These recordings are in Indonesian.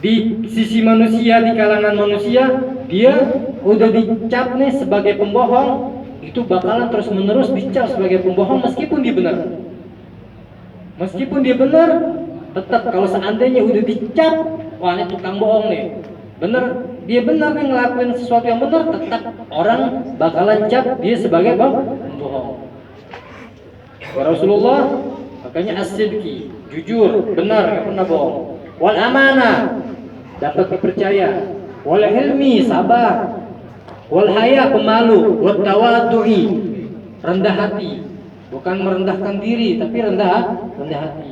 di sisi manusia, di kalangan manusia, dia udah dicap nih sebagai pembohong, itu bakalan terus menerus dicap sebagai pembohong meskipun dia benar. Meskipun dia benar, tetap kalau seandainya udah dicap, wah ini tukang bohong nih, bener, dia benar nih ngelakuin sesuatu yang benar, tetap orang bakalan cap dia sebagai pembohong. Rasulullah makanya as-sidqi, jujur, benar, nggak pernah bohong. Wal amanah, dapat dipercaya. Wal hilmi, sabar. Wal haya, pemalu. Wat tawaddu'i, rendah hati. Bukan merendahkan diri, tapi rendah hati.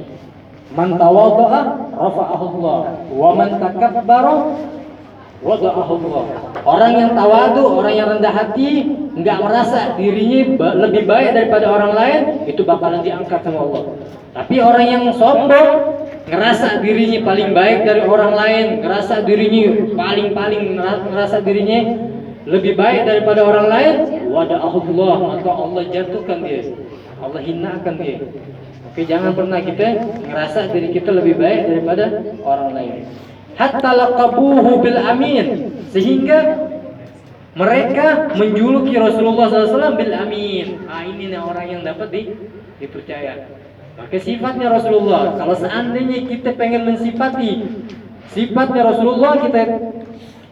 Man tawadda'a rafa'ahu Allah, wa man takabbara wada'ahu Allah. Orang yang tawadu, orang yang rendah hati, enggak merasa dirinya lebih baik daripada orang lain, itu bakalan diangkat sama Allah. Tapi orang yang sombong, ngerasa dirinya paling baik dari orang lain, ngerasa dirinya ngerasa dirinya lebih baik daripada orang lain, wada'ahu Allah, maka Allah jatuhkan dia, Allah hinakan dia. Oke, jangan pernah kita ngerasa diri kita lebih baik daripada orang lain. Hatta laqabuhu bil amin, sehingga mereka menjuluki Rasulullah SAW bil amin. Ini nih orang yang dapat dipercaya. Maka sifatnya Rasulullah, kalau seandainya kita pengen mensifati sifatnya Rasulullah, kita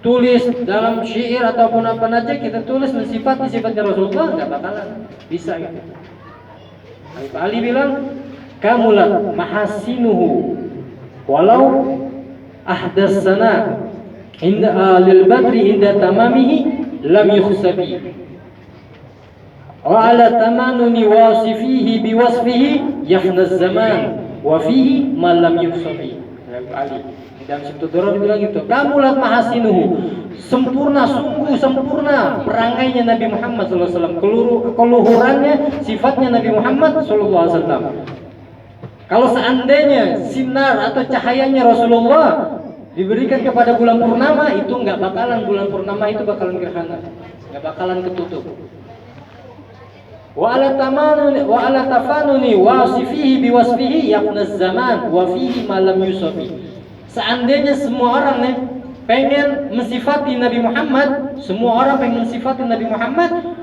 tulis dalam syair ataupun apa aja, kita tulis mensifati sifatnya Rasulullah, nggak bakalan bisa gitu. Ali bilang, kamulat mahasinuhu walau ahdas sana inda lil badri inda tamamihi lam yukhsabi wa ala tamanuni wasifihi biwasfihi yafna zaman wa fihi ma lam yukhsabi. Ali dalam Sibtu Durrah bilang gitu, kamulat mahasinuhu, sempurna, sungguh sempurna perangainya Nabi Muhammad SAW, keluhurannya, sifatnya Nabi Muhammad SAW. Kalau seandainya sinar atau cahayanya Rasulullah diberikan kepada bulan purnama, itu nggak bakalan, bulan purnama itu bakalan gerhana, nggak bakalan ketutup. Wa ala tafanuni wasifihi biwasfihi yaqnaz zaman wa fihi ma lam yusafi. Seandainya semua orang nih pengen mensifati Nabi Muhammad, semua orang pengen mensifati Nabi Muhammad,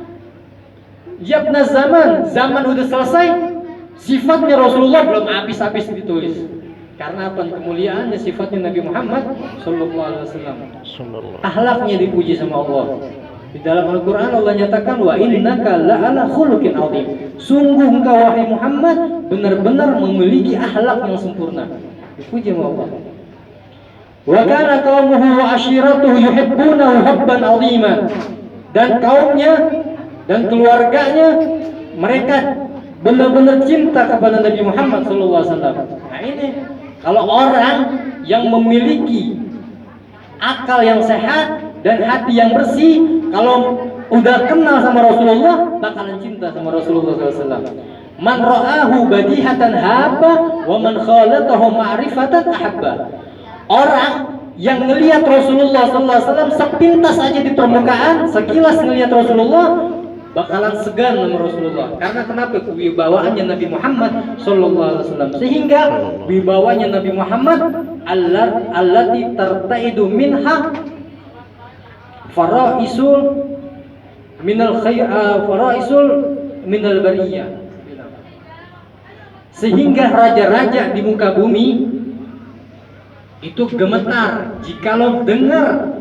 yaqnaz zaman udah selesai, sifatnya Rasulullah belum habis-habis ditulis. Karena apa? Kemuliaannya sifatnya Nabi Muhammad sallallahu alaihi wasallam. Akhlaknya dipuji sama Allah. Di dalam Al-Qur'an Allah nyatakan, wa innaka la'ala khuluqin 'adzim. Sungguh engkau wahai Muhammad benar-benar memiliki akhlak yang sempurna. Dipuji sama Allah. Wa kana qaumuhu wa ashiratuhu yuhibbunahu hubban 'aziman. Dan kaumnya dan keluarganya mereka benar-benar cinta kepada Nabi Muhammad SAW. Nah ini, kalau orang yang memiliki akal yang sehat dan hati yang bersih, kalau udah kenal sama Rasulullah, bakalan cinta sama Rasulullah SAW. Man ra'ahu badihatan habba, wa man khalatahu ma'rifatan ahabba. Orang yang ngelihat Rasulullah SAW sepintas aja di permukaan, sekilas ngelihat Rasulullah, bakalan segan sama Rasulullah. Karena kenapa? Wibawaannya Nabi Muhammad sallallahu alaihi wasallam. Sehingga wibawanya Nabi Muhammad allati tartaidu minha faraisul minal bariyah. Sehingga raja-raja di muka bumi itu gemetar jikalau dengar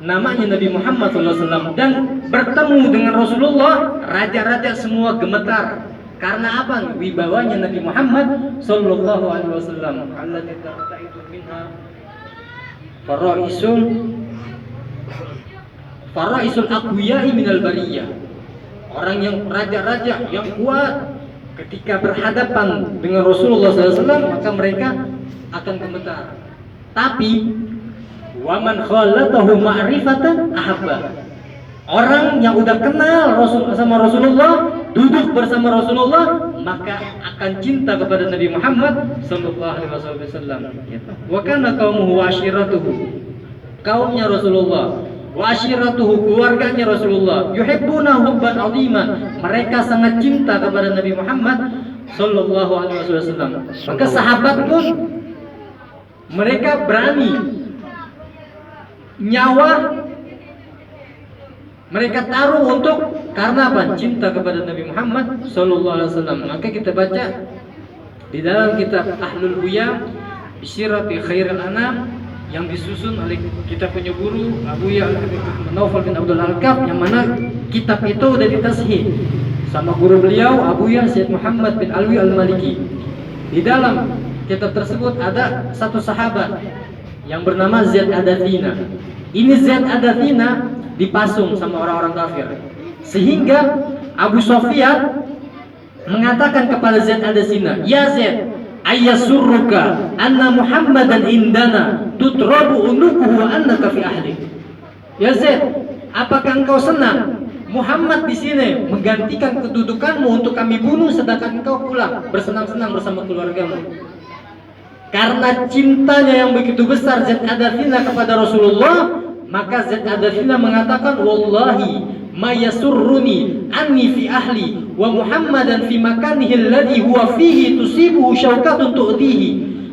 namanya Nabi Muhammad SAW dan bertemu dengan Rasulullah, raja-raja semua gemetar. Karena apa? Wibawanya Nabi Muhammad Sallallahu Alaihi Wasallam. Allati tartaitu minha faraisul aqwiya'i minal bariyah. Orang yang raja-raja yang kuat ketika berhadapan dengan Rasulullah SAW, maka mereka akan gemetar. Tapi waman khalatahu ma'rifatan ahabba. Orang yang udah kenal sama Rasulullah, duduk bersama Rasulullah, maka akan cinta kepada Nabi Muhammad sallallahu alaihi wasallam. Wa kana qaumuhu wa ashiratuhu, kaumnya Rasulullah, wa ashiratuhu, keluarganya Rasulullah, yuhibbuna hubban 'aziman, mereka sangat cinta kepada Nabi Muhammad sallallahu alaihi wasallam. Maka sahabat pun mereka berani nyawa mereka taruh untuk karena apa? Cinta kepada Nabi Muhammad sallallahu alaihi wasallam. Maka kita baca di dalam kitab Ahlul Uyam Bisyirati Khairil Anam yang disusun oleh kita punya guru Abu Ya Naufal bin Abdul Alkaf, yang mana kitab itu udah ditashih sama guru beliau Abu Ya Syed Muhammad bin Alwi Al-Maliki. Di dalam kitab tersebut ada satu sahabat yang bernama Zaid Adathina. Ini Zaid Adathina dipasung sama orang-orang kafir, sehingga Abu Sufyan mengatakan kepada Zaid Adathina, "Ya Zaid, ayasurruka anna Muhammadan indana tutrabu unukuhu wa annaka fi ahli." Ya Zaid, apakah engkau senang Muhammad di sini menggantikan kedudukanmu untuk kami bunuh, sedangkan engkau pulang bersenang-senang bersama keluargamu? Karena cintanya yang begitu besar Zaid Adathina kepada Rasulullah, maka Zaid Adathina mengatakan, "Wallahi ma yasurruni anni fi ahli wa Muhammadan fi makanihi alladhi huwa fihi tusibuhu syaukatun tu'tihi."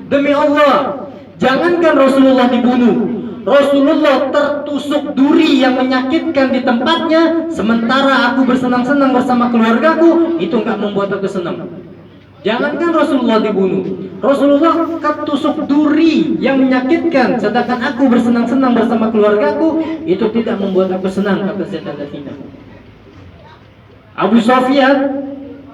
Demi Allah, jangankan Rasulullah dibunuh, Rasulullah tertusuk duri yang menyakitkan di tempatnya, sementara aku bersenang-senang bersama keluargaku, itu enggak membuat aku senang. Jangankan Rasulullah dibunuh, Rasulullah ketusuk duri yang menyakitkan, sedangkan aku bersenang-senang bersama keluargaku, itu tidak membuat aku senang, kata Zaid Adathina. Abu Sufyan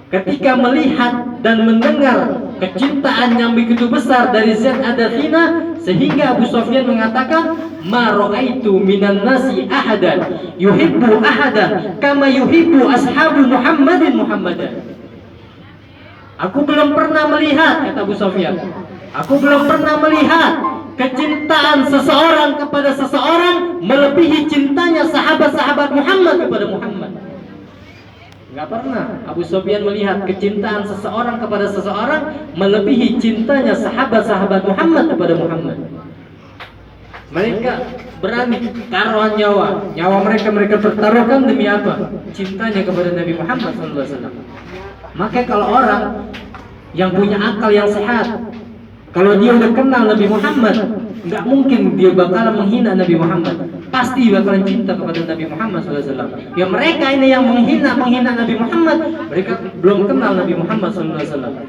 ketika melihat dan mendengar kecintaan yang begitu besar dari Zaid Adathina, sehingga Abu Sufyan mengatakan, "Ma ra'aitu minan nasi ahadan yuhibbu ahadan kama yuhibbu ashabu Muhammadin Muhammadan." Aku belum pernah melihat, kata Abu Sufyan, aku belum pernah melihat kecintaan seseorang kepada seseorang melebihi cintanya sahabat-sahabat Muhammad kepada Muhammad. Gak pernah Abu Sufyan melihat kecintaan seseorang kepada seseorang melebihi cintanya sahabat-sahabat Muhammad kepada Muhammad. Mereka berani taruhan nyawa mereka pertaruhkan demi apa? Cintanya kepada Nabi Muhammad SAW. Maka kalau orang yang punya akal yang sehat, kalau dia udah kenal Nabi Muhammad, nggak mungkin dia bakalan menghina Nabi Muhammad. Pasti bakalan cinta kepada Nabi Muhammad SAW. Ya mereka ini yang menghina Nabi Muhammad, mereka belum kenal Nabi Muhammad SAW.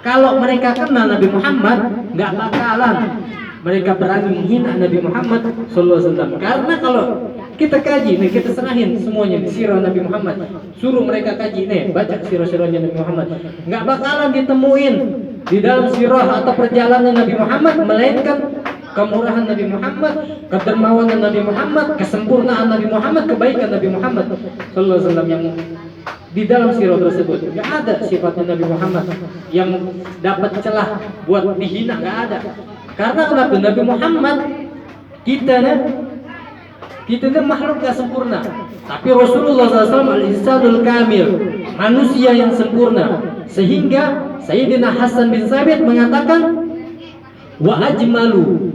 Kalau mereka kenal Nabi Muhammad, nggak bakalan mereka berani menghina Nabi Muhammad SAW. Karena kalau kita kaji nih, kita serahin semuanya di sirah Nabi Muhammad, suruh mereka kaji nih, baca sirah-sirahnya Nabi Muhammad, nggak bakalan ditemuin di dalam sirah atau perjalanan Nabi Muhammad melainkan kemurahan Nabi Muhammad, kedermawanan Nabi Muhammad, kesempurnaan Nabi Muhammad, kebaikan Nabi Muhammad sallallahu alaihi wasallam yang di dalam sirah tersebut. Nggak ada sifatnya Nabi Muhammad yang dapat celah buat dihina, nggak ada. Karena kenapa? Nabi Muhammad kita makhluk gak sempurna, tapi Rasulullah SAW al-insanul kamil, manusia yang sempurna. Sehingga Sayyidina Hasan bin Sabit mengatakan, "Wa ajmalu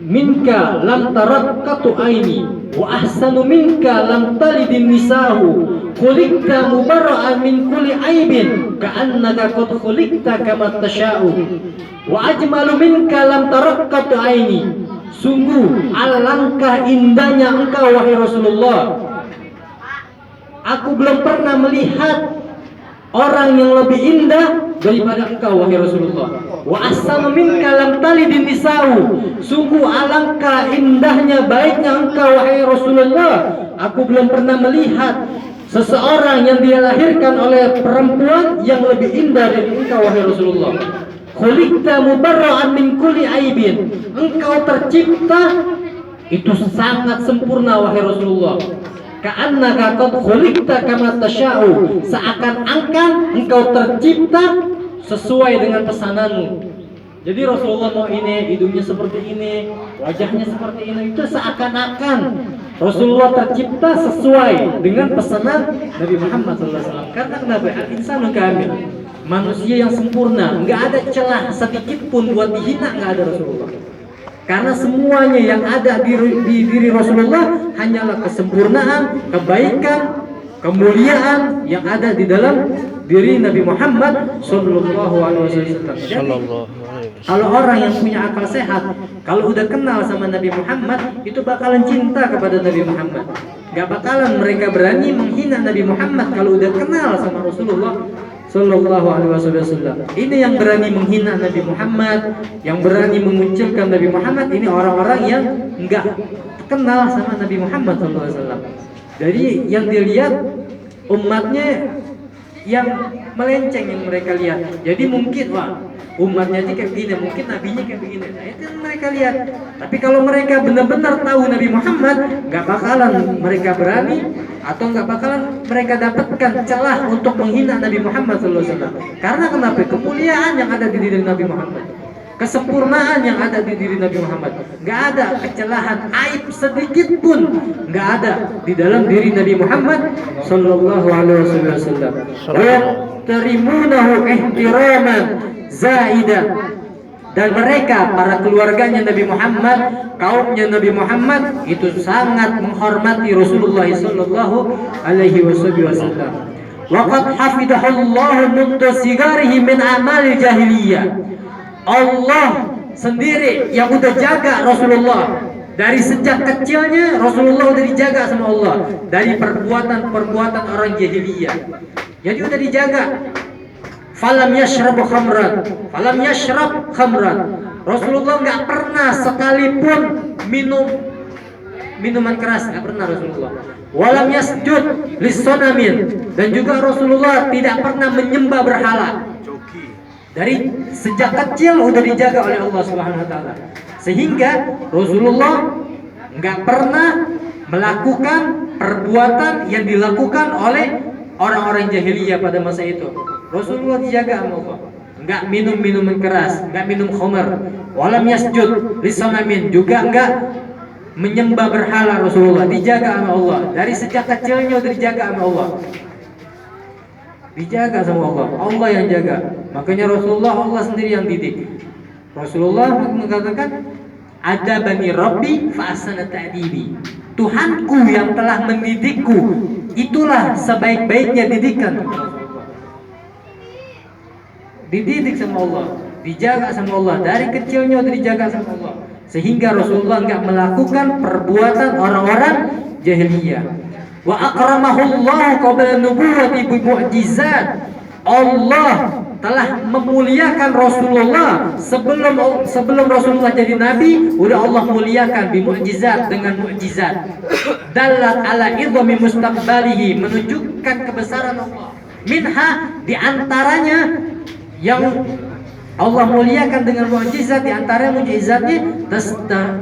minka lam tarakkatu aini wa ahsanu minka lam talidin nisahu khuliqta mubarra'an min kulli aibin ka'annaka qad khuliqta kama tasha'u wa ajmalu minka lam tarakkatu aini." Sungguh alangkah indahnya engkau wahai Rasulullah. Aku belum pernah melihat orang yang lebih indah daripada engkau wahai Rasulullah. Wa ahsanu minka lam talidin nisa'u. Sungguh alangkah indahnya baiknya engkau wahai Rasulullah. Aku belum pernah melihat seseorang yang dilahirkan oleh perempuan yang lebih indah dari engkau wahai Rasulullah. Khuliqta mubarra'an min kulli aibin. Engkau tercipta itu sangat sempurna wahai Rasulullah. Ka'annaka qad khuliqta kama tasha'u. Seakan-akan engkau tercipta sesuai dengan pesananmu. Jadi Rasulullah mau ini, hidungnya seperti ini, wajahnya seperti ini, itu seakan-akan Rasulullah tercipta sesuai dengan pesanan Nabi Muhammad SAW. Karena kenapa? Al-insanu kamil, manusia yang sempurna, nggak ada celah sedikit pun buat dihina, nggak ada Rasulullah. Karena semuanya yang ada di diri Rasulullah hanyalah kesempurnaan, kebaikan, kemuliaan yang ada di dalam diri Nabi Muhammad Sallallahu Alaihi Wasallam. Kalau orang yang punya akal sehat, kalau udah kenal sama Nabi Muhammad, itu bakalan cinta kepada Nabi Muhammad. Gak bakalan mereka berani menghina Nabi Muhammad kalau udah kenal sama Rasulullah Sallallahu Alaihi Wasallam. Ini yang berani menghina Nabi Muhammad, yang berani memunculkan Nabi Muhammad, ini orang-orang yang nggak kenal sama Nabi Muhammad Sallallahu Alaihi Wasallam. Jadi yang dilihat umatnya yang melenceng yang mereka lihat. Jadi mungkin wah umatnya ini kayak begini, mungkin nabinya kayak begini. Nah, itu yang mereka lihat. Tapi kalau mereka benar-benar tahu Nabi Muhammad, nggak bakalan mereka berani atau nggak bakalan mereka dapatkan celah untuk menghina Nabi Muhammad SAW. Karena kenapa? Kemuliaan yang ada di diri Nabi Muhammad, kesempurnaan yang ada di diri Nabi Muhammad, nggak ada kecelahan, aib sedikit pun nggak ada di dalam diri Nabi Muhammad Sallallahu Alaihi Wasallam. Terimunahu ihtiraman zaidah, dan mereka para keluarganya Nabi Muhammad, kaumnya Nabi Muhammad itu sangat menghormati Rasulullah Sallallahu Alaihi Wasallam. Waqad hafidahullahu mundu sigarihi min amal jahiliyah. Allah sendiri yang udah jaga Rasulullah dari sejak kecilnya. Rasulullah udah dijaga sama Allah dari perbuatan-perbuatan orang jahiliyah. Jadi udah dijaga. Falam yashrab khamran. Rasulullah nggak pernah sekalipun minum minuman keras, nggak pernah Rasulullah. Walam yasjud lis-sanamin, dan juga Rasulullah tidak pernah menyembah berhala. Dari sejak kecil udah dijaga oleh Allah Subhanahu wa taala. Sehingga Rasulullah nggak pernah melakukan perbuatan yang dilakukan oleh orang-orang jahiliyah pada masa itu. Rasulullah dijaga sama Allah. Nggak minum minuman keras, nggak minum khamar. Walam yasjud lisanamin, juga nggak menyembah berhala. Rasulullah dijaga sama Allah. Dari sejak kecilnya udah dijaga sama Allah. Dijaga sama Allah, Allah yang jaga. Makanya Rasulullah, Allah sendiri yang didik. Rasulullah mengatakan, ada bani Rabbi fa ahsana ta'dibi. Tuhanku yang telah mendidikku, itulah sebaik-baiknya didikan. Dididik sama Allah, dijaga sama Allah, dari kecilnya udah dijaga sama Allah, sehingga Rasulullah nggak melakukan perbuatan orang-orang jahiliyah. Wa akramahullahu qabla nubuwwati bi mu'jizat. Allah telah memuliakan Rasulullah sebelum Rasulullah jadi nabi, udah Allah muliakan bi mu'jizat, dengan mu'jizat. Dallat ala idhami mustaqbalihi, menunjukkan kebesaran Allah. Minha, di antaranya yang Allah muliakan dengan mukjizat, di antara mukjizatnya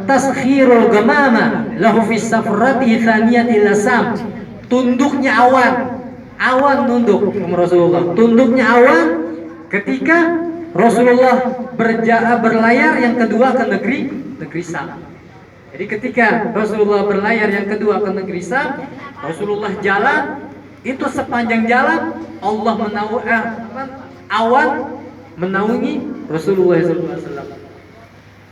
taskhirul gamama lahu fi safrati thaniyatil lasam. Tunduknya awan nunduk Rasulullah. Tunduknya awan ketika Rasulullah berlayar yang kedua ke negeri Sam. Jadi ketika Rasulullah berlayar yang kedua ke negeri Sam, Rasulullah jalan, itu sepanjang jalan Allah awan menaungi Rasulullah SAW.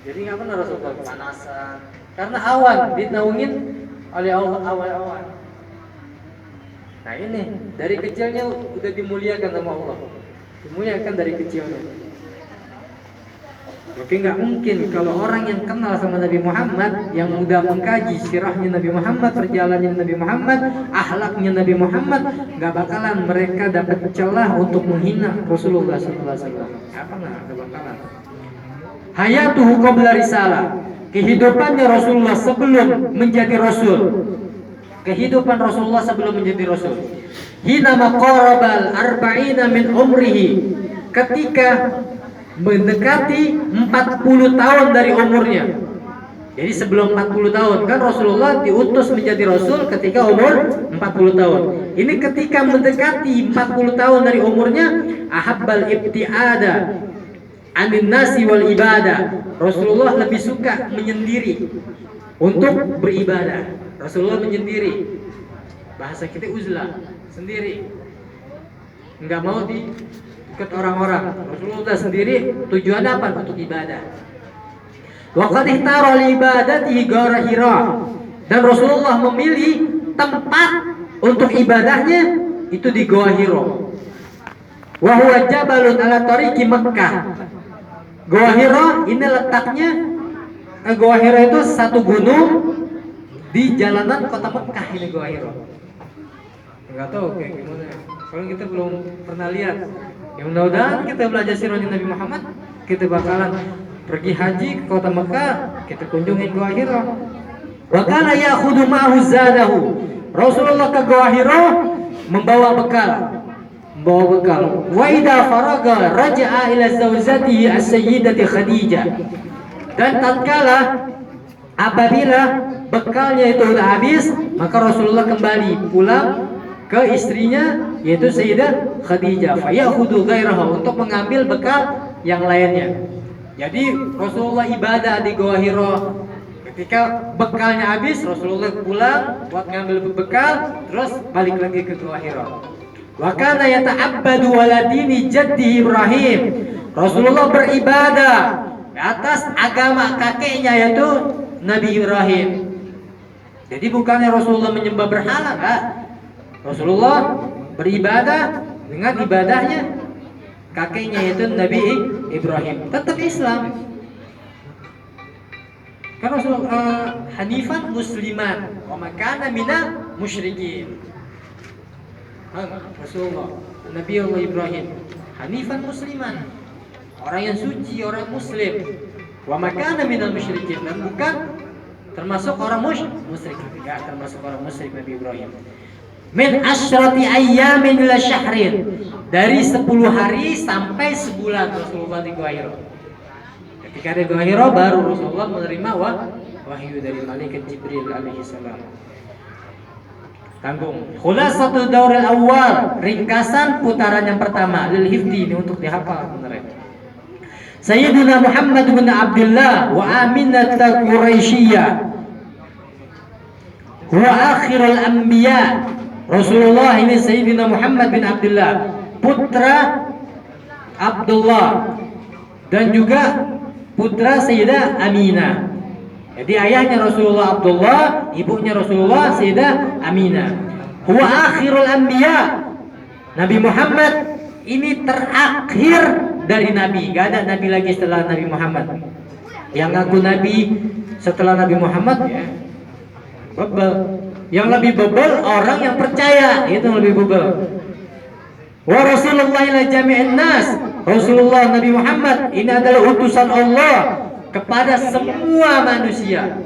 Jadi nggak pernah Rasulullah kepanasan, karena awan dinaungin oleh Allah, awan. Nah ini dari kecilnya udah dimuliakan sama Allah, dimuliakan dari kecilnya. Maka nggak mungkin kalau orang yang kenal sama Nabi Muhammad, yang udah mengkaji sirahnya Nabi Muhammad, perjalanannya Nabi Muhammad, akhlaknya Nabi Muhammad, nggak bakalan mereka dapat celah untuk menghina Rasulullah SAW. Nggak bakalan. Hayatuhu qabla risalah, kehidupannya Rasulullah sebelum menjadi Rasul. Kehidupan Rasulullah sebelum menjadi Rasul. Hina maqarabal arba'ina min umrihi, ketika mendekati 40 tahun dari umurnya. Jadi sebelum 40 tahun kan Rasulullah diutus menjadi Rasul ketika umur 40 tahun. Ini ketika mendekati 40 tahun dari umurnya, ahabbal ibtiada anin nasi wal ibadah. Rasulullah lebih suka menyendiri untuk beribadah. Rasulullah menyendiri. Bahasa kita uzlah, sendiri. Enggak mau ikut orang-orang. Rasulullah sendiri, tujuannya apa? Untuk ibadah. Wa qad ihtara li ibadatihi ghara Hira, dan Rasulullah memilih tempat untuk ibadahnya itu di Goa Hiro. Wa huwa jabalun ala tariqi Makkah. Goa Hiro ini letaknya, Goa Hiro itu satu gunung di jalanan kota Mekah. Ini Goa Hiro. Enggak tahu kayak gimana. Kalau kita belum pernah lihat. Ya mudah-mudahan kita belajar sirahnya Nabi Muhammad, kita bakalan pergi haji ke kota Mekah, kita kunjungi Goa Hiro. Wa kana ya'khudhu ma'ahu zadahu. Rasulullah ke Goa Hiro membawa bekal. Wa idza faraga raja'a ila zawjatihi as-sayyidati Khadijah. Dan tatkala apabila bekalnya itu sudah habis, maka Rasulullah kembali pulang ke istrinya yaitu Sayyidah Khadijah. Fa ya'khudhu ghairaha, untuk mengambil bekal yang lainnya. Jadi Rasulullah ibadah di Goa Hiro. Ketika bekalnya habis, Rasulullah pulang buat ngambil bekal, terus balik lagi ke Goa Hiro. Wa kana yata'abbadu ala dini jaddi Ibrahim. Rasulullah beribadah atas agama kakeknya yaitu Nabi Ibrahim. Jadi bukannya Rasulullah menyembah berhala, enggak. Rasulullah beribadah dengan ibadahnya kakeknya yaitu Nabi Ibrahim. Tetap Islam. Karena Rasulullah hanifan musliman wa makana minal musyrikin. Rasulullah Nabi Allah Ibrahim hanifan musliman, orang yang suci, orang muslim, wa makana minal musyrikin, dan bukan termasuk orang musyrik, enggak termasuk orang musyrik Nabi Ibrahim. Min asyrati ayyamin ila syahrin, dari 10 hari sampai sebulan Rasulullah di Goa Hiro. Ketika di Goa Hiro baru Rasulullah menerima wahyu dari malaikat Jibril alaihi salam. Tanggung. Khulasatul dauril awal, ringkasan putaran yang pertama, lil hifdi, ini untuk dihafal benar. Sayyidina Muhammad bin Abdullah wa Aminah Quraisyiyah wa akhirul anbiya. Rasulullah ini Sayyidina Muhammad bin Abdullah, putra Abdullah dan juga putra Sayyidah Aminah. Jadi ayahnya Rasulullah Abdullah, ibunya Rasulullah Sayyidah Aminah. Huwa akhirul anbiya. Nabi Muhammad ini terakhir dari nabi. Gak ada nabi lagi setelah Nabi Muhammad. Yang ngaku nabi setelah Nabi Muhammad ya bebel. Yang lebih bebel orang yang percaya, itu lebih bebel. Wa Rasulullah ila jami'in nas. Rasulullah Nabi Muhammad ini adalah utusan Allah kepada semua manusia.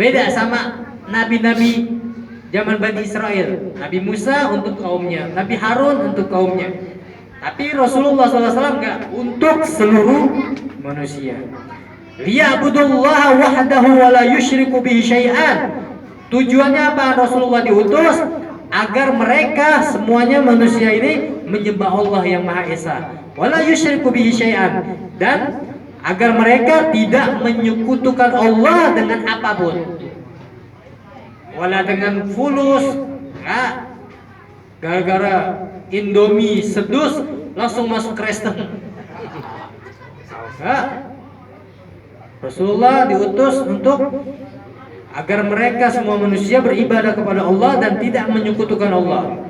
Beda sama nabi-nabi zaman Bani Israel. Nabi Musa untuk kaumnya, Nabi Harun untuk kaumnya. Tapi Rasulullah SAW enggak, untuk seluruh manusia. Liya'budullaha wahdahu wa la yusyriku bihi syai'an. Tujuannya apa Rasulullah diutus? Agar mereka semuanya manusia ini menyembah Allah yang Maha Esa. Wa la yusyriku bihi syai'an, dan agar mereka tidak menyekutukan Allah dengan apapun. Wala dengan fulus, enggak. Gara-gara Indomie sedus langsung masuk Kristen. Enggak. Rasulullah diutus untuk agar mereka semua manusia beribadah kepada Allah dan tidak menyekutukan Allah.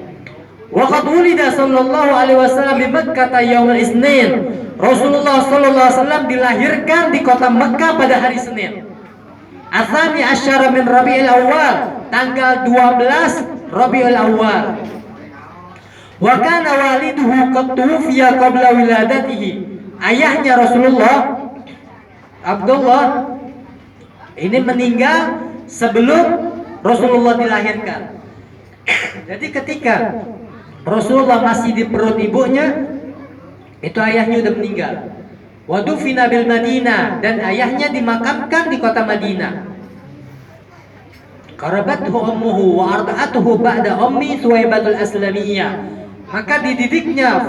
Wa qad wulida sallallahu alaihi wasallam di Makkah yaumul Isnin. Rasulullah sallallahu alaihi wasallam dilahirkan di kota Mekah pada hari Senin. Atsani asyara min Rabiul Awal, tanggal 12 Rabiul Awal. Wa kana waliduhu qad tuwfiya qabla wiladatihi. Ayahnya Rasulullah Abdullah ini meninggal sebelum Rasulullah dilahirkan. Jadi ketika Rasulullah masih di perut ibunya, itu ayahnya udah meninggal. Wa dufina bil Madinah, dan ayahnya dimakamkan di kota Madinah. Qarabathu ummuhu wa arda'atuhu ba'da ummi Suwaibatul Aslamiyah. Maka dididiknya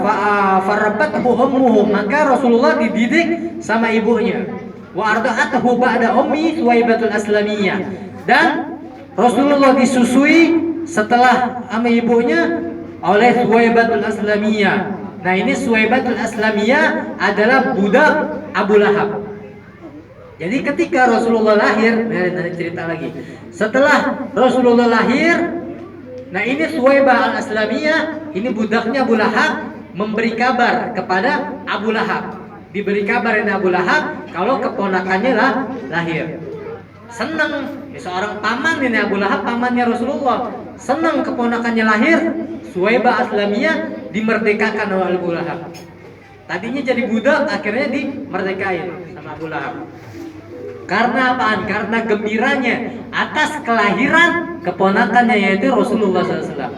farabathu ummuhu, maka Rasulullah dididik sama ibunya. Wa arda'atuhu ba'da ummi Suwaibatul Aslamiyah, dan Rasulullah disusui setelah sama ibunya oleh Suwaibatul Aslamiyah. Nah, ini Suwaibatul Aslamiyah adalah budak Abu Lahab. Jadi ketika Rasulullah lahir, nanti cerita lagi. Setelah Rasulullah lahir, Nah ini Suwaibah al-Aslamiyah, ini budaknya Abu Lahab memberi kabar kepada Abu Lahab. Diberi kabar ini Abu Lahab kalau keponakannya lahir. Senang, seorang paman ini Abu Lahab, pamannya Rasulullah. Senang keponakannya lahir. Suwaibah Aslamiyah dimerdekakan oleh Abu Lahab. Tadinya jadi budak, akhirnya dimerdekain sama Abu Lahab. Karena apaan? Karena gembiranya atas kelahiran keponakannya yaitu Rasulullah SAW.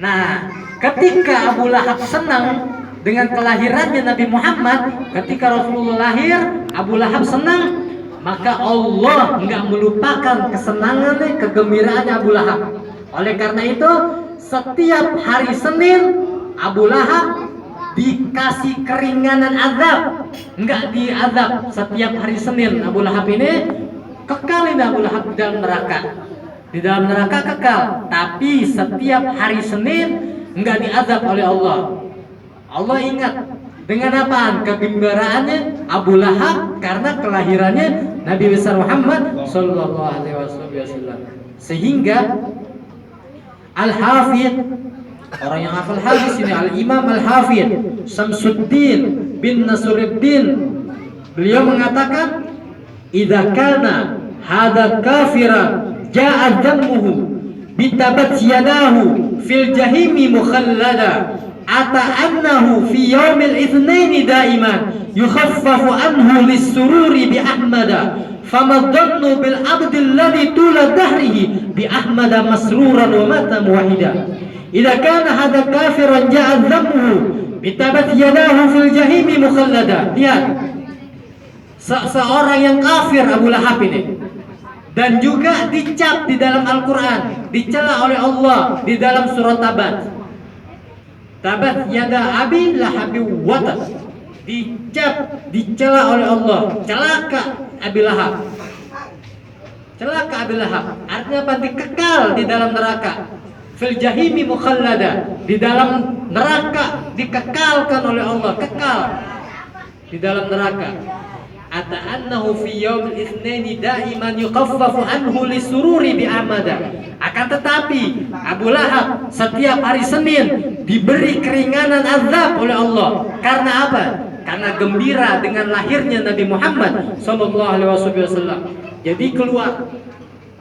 Nah, ketika Abu Lahab senang dengan kelahirannya Nabi Muhammad, ketika Rasulullah lahir, Abu Lahab senang, maka Allah nggak melupakan kesenangannya, kegembiraannya Abu Lahab. Oleh karena itu, setiap hari Senin Abu Lahab dikasih keringanan azab, nggak diazab. Setiap hari Senin Abu Lahab ini kekal, ini Abu Lahab di dalam neraka. Di dalam neraka kekal, tapi setiap hari Senin nggak diazab oleh Allah. Allah ingat dengan apaan? Kegembiraannya Abu Lahab karena kelahirannya Nabi besar Muhammad Sallallahu Alaihi Wasallam. Sehingga Al-Hafidh, orang yang hafal hadis ini, Al-Imam Al-Hafidh Syamsuddin bin Nasruddin, beliau mengatakan, idza kana hadza kafiran ja'a dhammuhu bitabat yadahu fil jahimi mukhallada ata annahu fi yaumil itsnaini daiman yukhaffafu anhu lis-sururi bi ahmada fama dhannu bil abdi alladhi tula dahrihi bi ahmada masruran wa mata muwahhida. Idza kana hadza kafiran ja'a dhammuhu bitabat yadahu fil jahimi mukhallada. Lihat, seorang yang kafir Abu Lahab ini, dan juga dicap di dalam Al-Quran, dicela oleh Allah di dalam surat Tabat. Tabat yada abi lahabi watas, dicap, dicela oleh Allah, celaka Abi Lahab. Celaka Abi Lahab, artinya apa? Dikekal di dalam neraka. Fil jahimi mukhallada, di dalam neraka dikekalkan oleh Allah, kekal di dalam neraka. Ata annahu fi yaumil itsnaini daiman yukhaffafu anhu lisururi bi amada. Akan tetapi Abu Lahab setiap hari Senin diberi keringanan azab oleh Allah. Karena apa? Karena gembira dengan lahirnya Nabi Muhammad sallallahu alaihi wasallam. Jadi keluar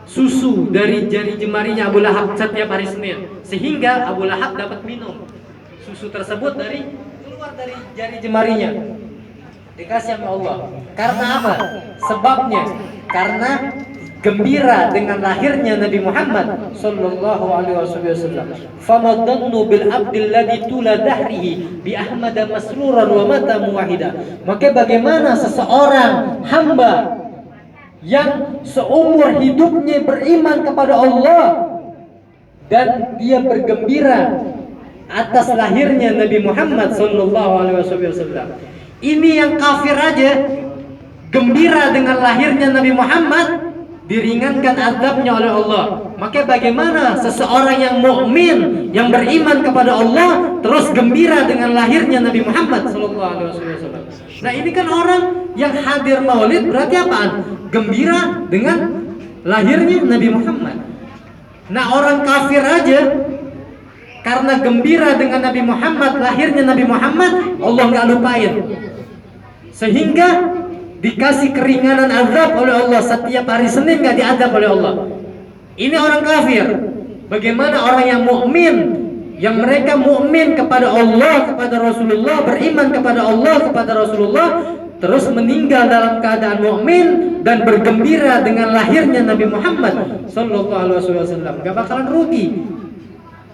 susu dari jari jemarinya Abu Lahab setiap hari Senin, sehingga Abu Lahab dapat minum susu tersebut keluar dari jari jemarinya, dikasih sama Allah. Karena apa? Sebabnya karena gembira dengan lahirnya Nabi Muhammad sallallahu alaihi wasallam. Famadhannu bil abdil ladzi tula dahrihi bi ahmada masruran wa mata muwahhida. Maka bagaimana seseorang hamba yang seumur hidupnya beriman kepada Allah dan dia bergembira atas lahirnya Nabi Muhammad sallallahu alaihi wasallam. Ini yang kafir aja gembira dengan lahirnya Nabi Muhammad, diringankan azabnya oleh Allah. Maka bagaimana seseorang yang mukmin, yang beriman kepada Allah terus gembira dengan lahirnya Nabi Muhammad sallallahu alaihi wasallam. Nah, ini kan orang yang hadir Maulid berarti apaan? Gembira dengan lahirnya Nabi Muhammad. Nah, orang kafir aja karena gembira dengan Nabi Muhammad, lahirnya Nabi Muhammad, Allah nggak lupain. Sehingga dikasih keringanan azab oleh Allah, setiap hari Senin nggak diazab oleh Allah. Ini orang kafir. Bagaimana orang yang mukmin, yang mereka mukmin kepada Allah, kepada Rasulullah, beriman kepada Allah, kepada Rasulullah, terus meninggal dalam keadaan mukmin dan bergembira dengan lahirnya Nabi Muhammad sallallahu alaihi wasallam, gak bakalan rugi.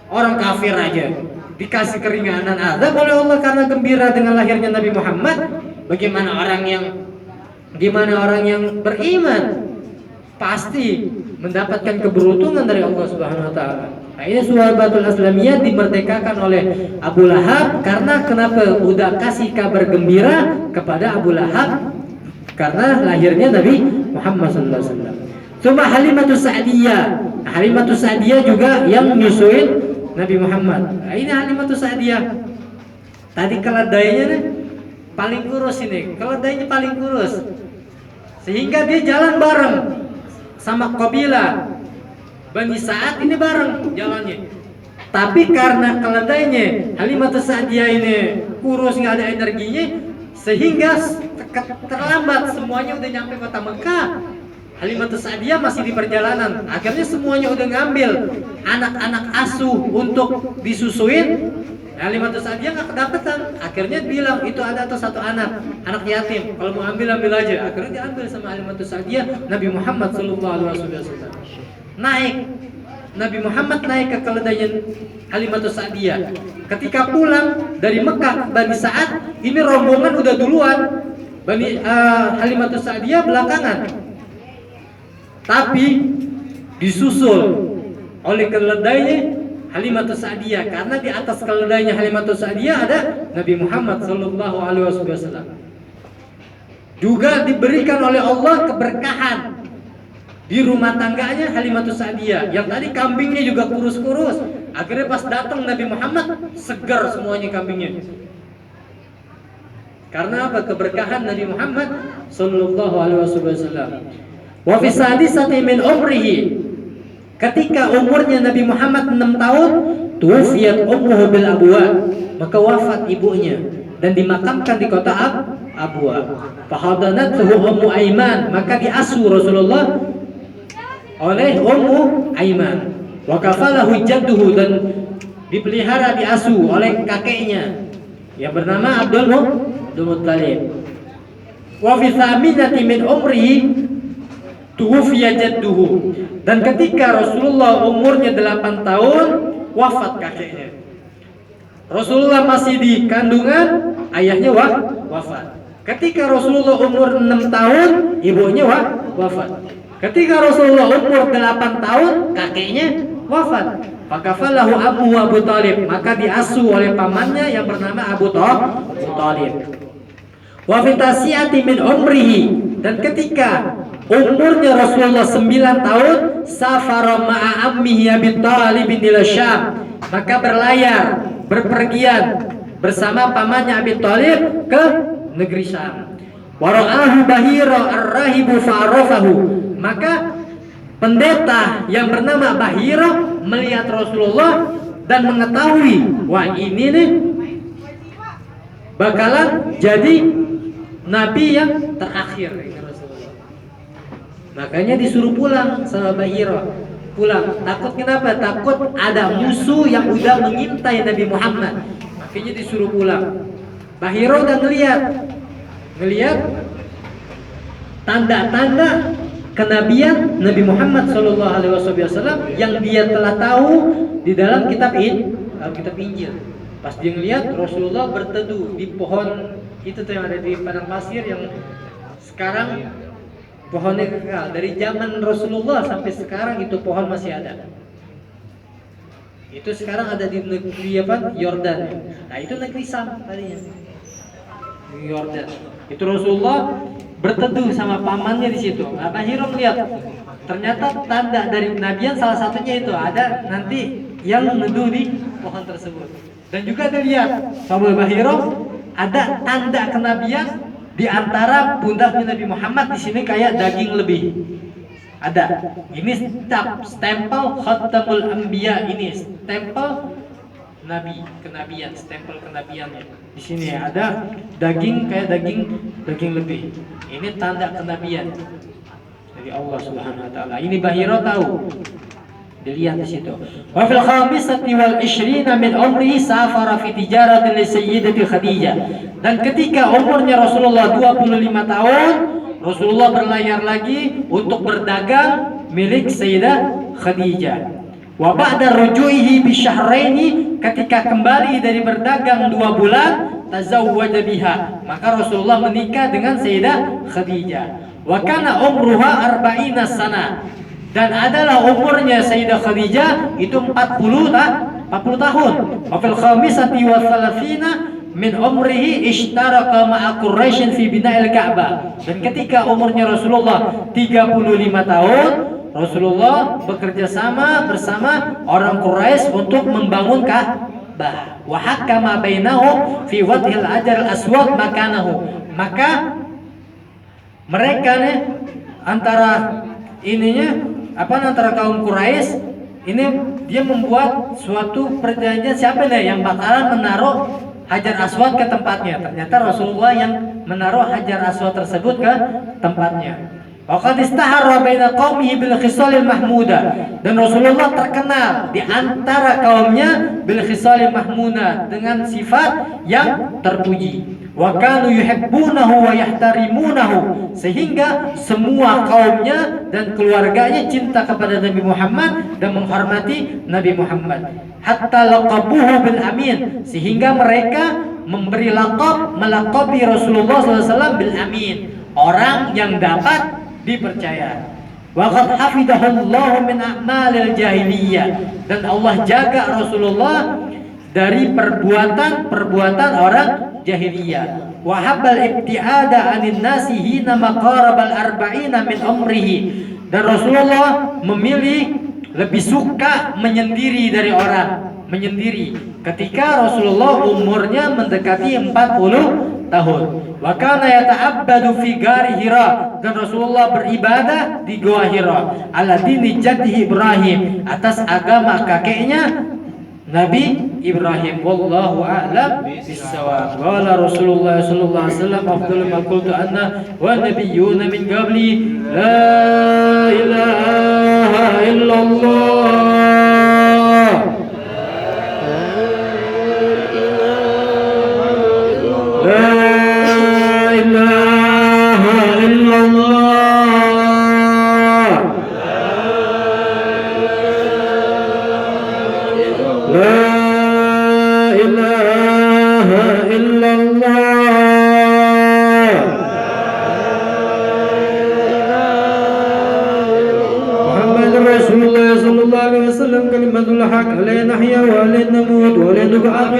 Orang kafir aja dikasih keringanan azab oleh Allah karena gembira dengan lahirnya Nabi Muhammad. Bagaimana orang yang beriman pasti mendapatkan keberuntungan dari Allah Subhanahu wa taala. Nah, ini Suwaibatul Aslamiyah dimerdekakan oleh Abu Lahab karena kenapa? Udah kasih kabar gembira kepada Abu Lahab karena lahirnya Nabi Muhammad sallallahu alaihi wasallam. Cuma Halimatus Sa'diyah. Halimatus Sa'diyah juga yang nyusuin Nabi Muhammad. Nah, ini Halimatus Sa'diyah. Tadi keledainya nih paling kurus ini. Keledainya paling kurus. Sehingga dia jalan bareng sama kabilah Bani Sa'ad ini bareng jalannya. Tapi karena keledainya Halimatus Sa'diyah ini kurus, nggak ada energinya, sehingga terlambat, semuanya udah nyampe kota Mekah. Halimatus Sa'diyah masih di perjalanan. Akhirnya semuanya udah ngambil anak-anak asuh untuk disusuin. Halimatus Sa'diyah nggak kedapetan. Akhirnya bilang itu ada atau satu anak yatim. Kalau mau ambil aja. Akhirnya diambil sama Halimatus Sa'diyah. Nabi Muhammad SAW naik. Nabi Muhammad naik ke keledaian Halimatus Sa'diyah. Ketika pulang dari Mekah, Bani Sa'ad ini rombongan udah duluan. Halimatus Sa'diyah belakangan. Tapi disusul oleh keledainya Halimatus Sa'diyah, karena di atas keledainya Halimatus Sa'diyah ada Nabi Muhammad SAW. Juga diberikan oleh Allah keberkahan di rumah tangganya Halimatus Sa'diyah. Yang tadi kambingnya juga kurus-kurus. Akhirnya pas datang Nabi Muhammad, segar semuanya kambingnya. Karena apa? Keberkahan Nabi Muhammad SAW. Wa fi sadisati min umrihi, ketika umurnya Nabi Muhammad 6 tahun, tuwfiyat ummuhu bil Abwa, maka wafat ibunya dan dimakamkan di kota Abwa. Fahadanathu Ummu Aiman, maka diasuh Rasulullah oleh Ummu Aiman. Wa kafalahu jadduhu, dan dipelihara diasuh oleh kakeknya yang bernama Abdul Muttalib. Wa fi thaminati min umrihi tuwfiya jadduhu, dan ketika Rasulullah umurnya 8 tahun wafat kakeknya. Rasulullah masih di kandungan, ayahnya wafat. Ketika Rasulullah umur 6 tahun, ibunya wafat. Ketika Rasulullah umur 8 tahun, kakeknya wafat. Fakafalahu Abu Talib, maka diasuh oleh pamannya yang bernama Abu Talib. Wa fi tasiyati min umrihi, dan ketika umurnya Rasulullah 9 tahun, safara ma'a ammihi Abi Talib ila Syam, maka berpergian bersama pamannya Abi Talib ke negeri Syam. Wa ra'ahu Bahira ar-rahibu fa'arafahu, maka pendeta yang bernama Bahira melihat Rasulullah dan mengetahui, wah ini nih bakalan jadi nabi yang terakhir. Makanya disuruh pulang sama Bahira. Pulang. Takut kenapa? Takut ada musuh yang udah mengintai Nabi Muhammad. Makanya disuruh pulang. Bahira udah ngelihat tanda-tanda kenabian Nabi Muhammad SAW yang dia telah tahu di dalam kitab Injil. Pas dia ngelihat Rasulullah berteduh di pohon itu tuh yang ada di padang pasir, yang sekarang pohonnya kekal. Dari zaman Rasulullah sampai sekarang itu pohon masih ada. Itu sekarang ada di negeri apa? Yordan. Nah itu negeri Sam tadinya. Yordan. Itu Rasulullah berteduh sama pamannya di situ. Nah, Bahira melihat ternyata tanda dari kenabian, salah satunya itu ada nanti yang meneduh di pohon tersebut. Dan juga dilihat sama Bahira ada tanda kenabian di antara pundaknya Nabi Muhammad, di sini kayak daging lebih. Ada. Ini stempel Khatamul Anbiya, ini stempel nabi, kenabian, stempel kenabiannya. Di sini ada daging kayak daging lebih. Ini tanda kenabian dari Allah Subhanahu wa taala. Ini Bahira tahu. Dilihat di situ. Wa fil khamisati wal 20 min umri safara fi tijaratin li sayyidati Khadijah. Dan ketika umurnya Rasulullah 25 tahun, Rasulullah berlayar lagi untuk berdagang milik Sayyidah Khadijah. Wa ba'da ruju'ihi bi syahraini, ketika kembali dari berdagang 2 bulan, tazawwaja biha, maka Rasulullah menikah dengan Sayyidah Khadijah. Wa kana umruha 40 sana, dan adalah umurnya Sayyidah Khadijah itu 40 tahun. Wa fil khamisati wa 30 min umrihi ishtaraqa ma'a Quraisy fi bina'il Ka'bah. Dan ketika umurnya Rasulullah 35 tahun, Rasulullah bekerja sama bersama orang Quraisy untuk membangun Ka'bah. Wa hakama bainahum fi wadhil ajar aswad makanahu. Maka mereka nih antara kaum Quraisy Ini dia membuat suatu perjanjian, siapa nih yang bakalan menaruh Hajar Aswad ke tempatnya. Ternyata Rasulullah yang menaruh Hajar Aswad tersebut ke tempatnya. Waqad istahara baina qaumihi bil khisalil mahmuda, dan Rasulullah terkenal di antara kaumnya bil khisalil mahmuda, dengan sifat yang terpuji. Wa kanu yuhibbunahu wa yahtarimunahu, sehingga semua kaumnya dan keluarganya cinta kepada Nabi Muhammad dan menghormati Nabi Muhammad. Hatta laqabuhu bil amin, sehingga mereka memberi laqab, melaqabi Rasulullah SAW bil amin, orang yang dapat dipercaya. Waqad hafidahullahu min a'malil jahiliyah, dan Allah jaga Rasulullah dari perbuatan orang jahiliyah. Wa habbal ibtiada anin nasi hina maqarabal arba'ina min umrihi, dan Rasulullah memilih lebih suka menyendiri dari orang, menyendiri ketika Rasulullah umurnya mendekati 40 tahun. Wa kana yata'abbadu fi gari Hira, dan Rasulullah beribadah di Gua Hira ala dini jaddihi Ibrahim, atas agama kakeknya Nabi Ibrahim. Wallahu a'lam bissawab. Qala Rasulullah sallallahu alaihi wasallam, afdalu ma qultu anna wa nabiyyuna min qabli la ilaha illallah.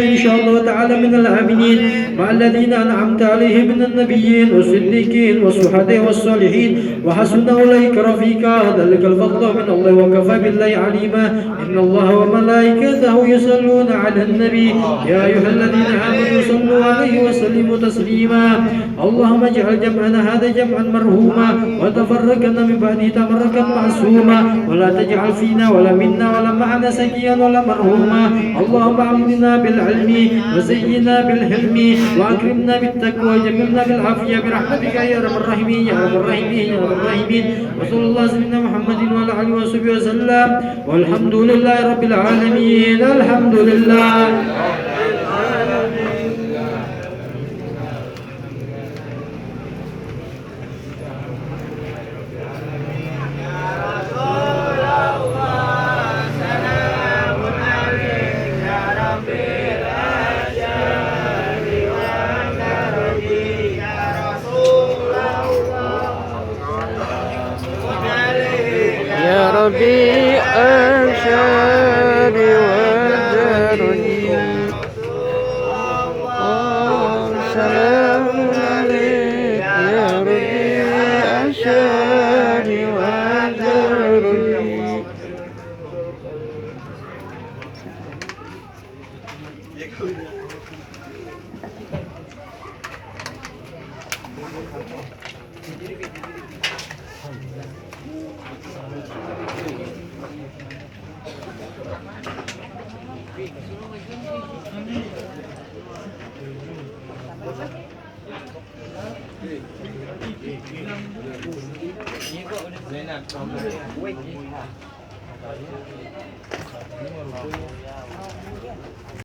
إن شاء الله تعالى من الآمنين مع الذين أنعمت عليهم من النبيين والصديقين والشهداء والصالحين وحسن أولئك رفيقا. ذلك الفضل من الله وكفى بالله عليما. إن الله وملائكته يصلون على النبي يا أيها الذين آمنوا صلوا عليه وسلموا تسليما. اللهم اجعل جمعنا هذا جمعا مرحوما وتفرقنا من بعده تفرقا معصوما ولا تجعل فينا ولا منا ولا معنا سكيا ولا مرحوما. اللهم أعملنا بالعلم وزينا بالحلم وأكرمنا بالتقوى وجملنا بالعافية برحمتك يا رب الراحمين يا رب الراحمين يا رب الراحمين. وصلى الله على سيدنا محمد وعلى آله وصحبه وسلم والحمد لله رب العالمين. الحمد لله. ربي أنشاد وجرني سلام عليك يا ربي أنشاد وجرني.